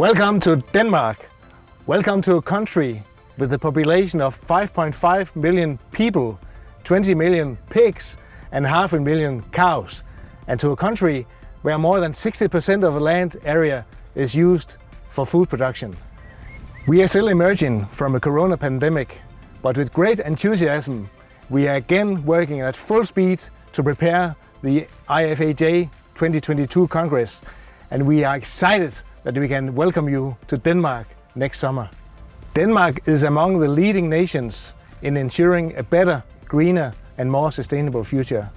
Welcome to Denmark. Welcome to a country with a population of 5.5 million people, 20 million pigs and 500,000 cows, and to a country where more than 60% of the land area is used for food production. We are still emerging from a corona pandemic, but with great enthusiasm we are again working at full speed to prepare the IFAJ 2022 Congress, and we are excited that we can welcome you to Denmark next summer. Denmark is among the leading nations in ensuring a better, greener and more sustainable future.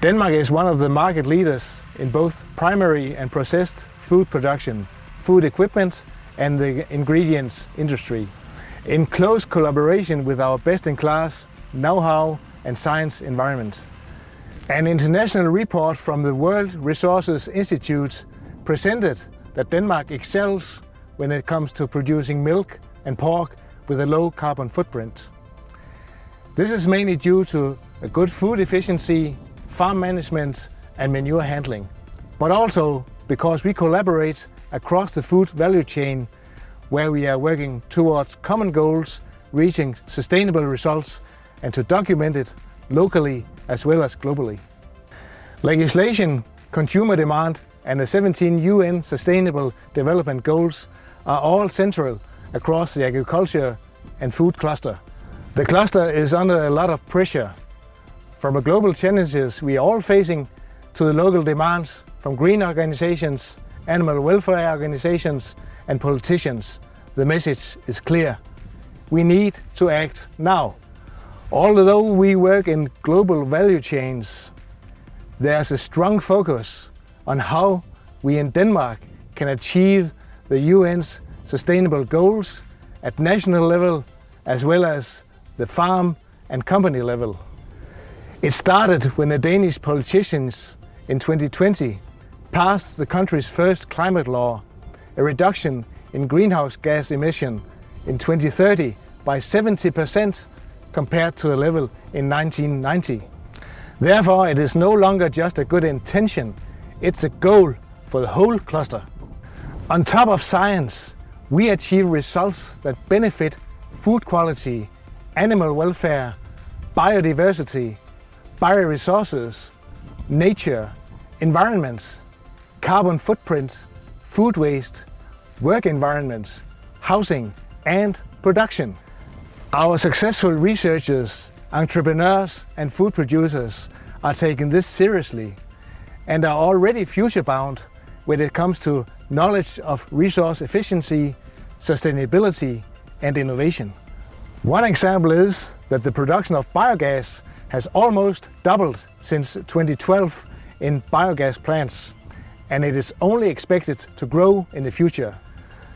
Denmark is one of the market leaders in both primary and processed food production, food equipment and the ingredients industry, in close collaboration with our best-in-class know-how and science environment. An international report from the World Resources Institute presented that Denmark excels when it comes to producing milk and pork with a low carbon footprint. This is mainly due to a good food efficiency, farm management and manure handling, but also because we collaborate across the food value chain where we are working towards common goals, reaching sustainable results and to document it locally as well as globally. Legislation, consumer demand and the 17 UN Sustainable Development Goals are all central across the agriculture and food cluster. The cluster is under a lot of pressure from the global challenges we are all facing to the local demands from green organizations, animal welfare organizations and politicians. The message is clear. We need to act now. Although we work in global value chains, there's a strong focus on how we in Denmark can achieve the UN's sustainable goals at national level as well as the farm and company level. It started when the Danish politicians in 2020 passed the country's first climate law, a reduction in greenhouse gas emission in 2030 by 70% compared to the level in 1990. Therefore, it is no longer just a good intention, it's a goal for the whole cluster. On top of science, we achieve results that benefit food quality, animal welfare, biodiversity, bioresources, nature, environments, carbon footprint, food waste, work environments, housing and production. Our successful researchers, entrepreneurs and food producers are taking this seriously and are already future-bound when it comes to knowledge of resource efficiency, sustainability and innovation. One example is that the production of biogas has almost doubled since 2012 in biogas plants, and it is only expected to grow in the future.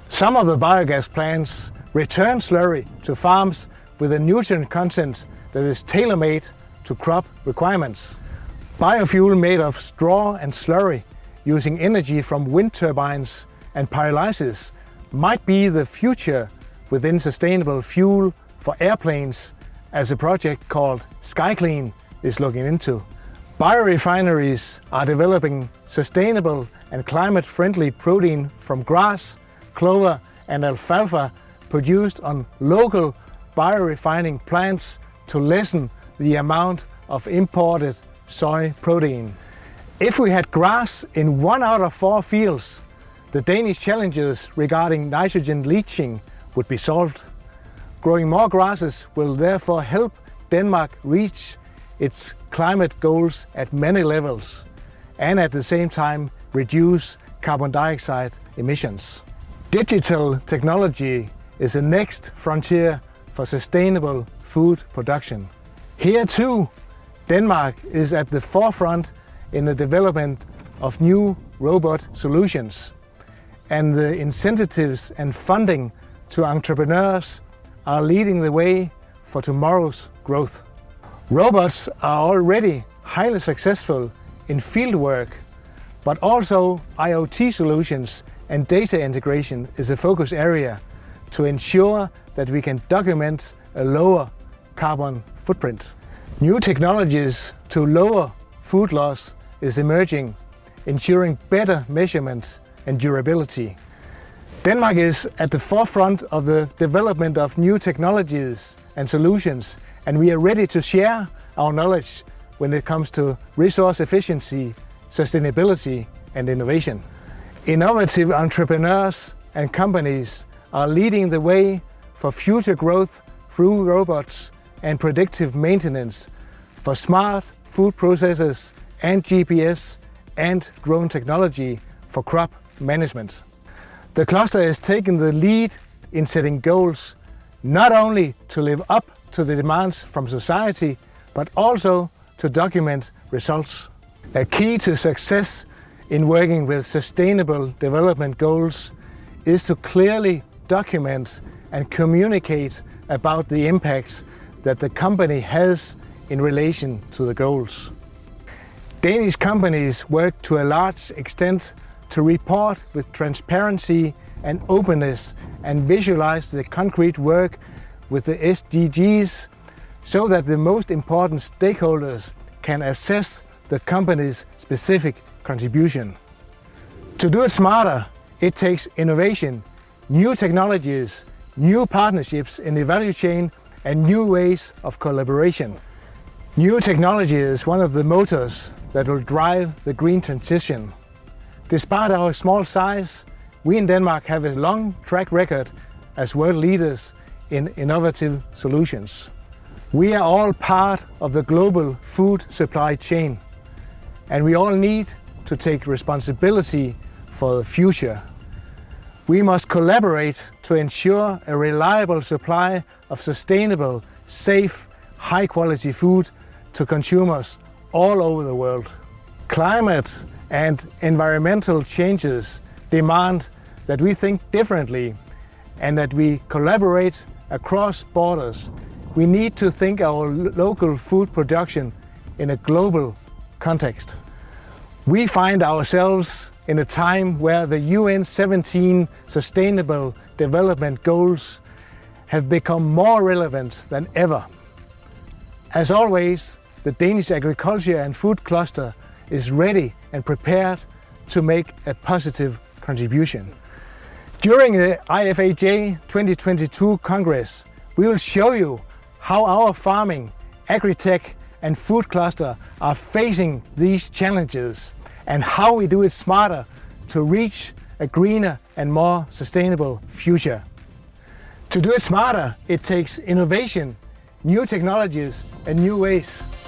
Some of the biogas plants return slurry to farms with a nutrient content that is tailor-made to crop requirements. Biofuel made of straw and slurry using energy from wind turbines and pyrolysis might be the future within sustainable fuel for airplanes, as a project called SkyClean is looking into. Biorefineries are developing sustainable and climate-friendly protein from grass, clover and alfalfa produced on local biorefining plants to lessen the amount of imported soy protein. If we had grass in 1 out of 4 fields, the Danish challenges regarding nitrogen leaching would be solved. Growing more grasses will therefore help Denmark reach its climate goals at many levels and at the same time reduce carbon dioxide emissions. Digital technology is the next frontier for sustainable food production. Here too, Denmark is at the forefront in the development of new robot solutions, and the incentives and funding to entrepreneurs are leading the way for tomorrow's growth. Robots are already highly successful in field work, but also IoT solutions and data integration is a focus area to ensure that we can document a lower carbon footprint. New technologies to lower food loss is emerging, ensuring better measurement and durability. Denmark is at the forefront of the development of new technologies and solutions, and we are ready to share our knowledge when it comes to resource efficiency, sustainability and innovation. Innovative entrepreneurs and companies are leading the way for future growth through robots and predictive maintenance, for smart food processors and GPS and drone technology for crop management. The cluster is taking the lead in setting goals, not only to live up to the demands from society, but also to document results. A key to success in working with sustainable development goals is to clearly document and communicate about the impact that the company has in relation to the goals. Danish companies work to a large extent to report with transparency and openness and visualize the concrete work with the SDGs so that the most important stakeholders can assess the company's specific contribution. To do it smarter, it takes innovation, new technologies, new partnerships in the value chain and new ways of collaboration. New technology is one of the motors that will drive the green transition. Despite our small size, we in Denmark have a long track record as world leaders in innovative solutions. We are all part of the global food supply chain, and we all need to take responsibility for the future. We must collaborate to ensure a reliable supply of sustainable, safe, high-quality food to consumers all over the world. Climate and environmental changes demand that we think differently and that we collaborate across borders. We need to think our local food production in a global context. We find ourselves in a time where the UN 17 Sustainable Development Goals have become more relevant than ever. As always, the Danish Agriculture and Food Cluster is ready and prepared to make a positive contribution. During the IFAJ 2022 Congress, we will show you how our farming, agri-tech and food cluster are facing these challenges and how we do it smarter to reach a greener and more sustainable future. To do it smarter, it takes innovation, new technologies and new ways.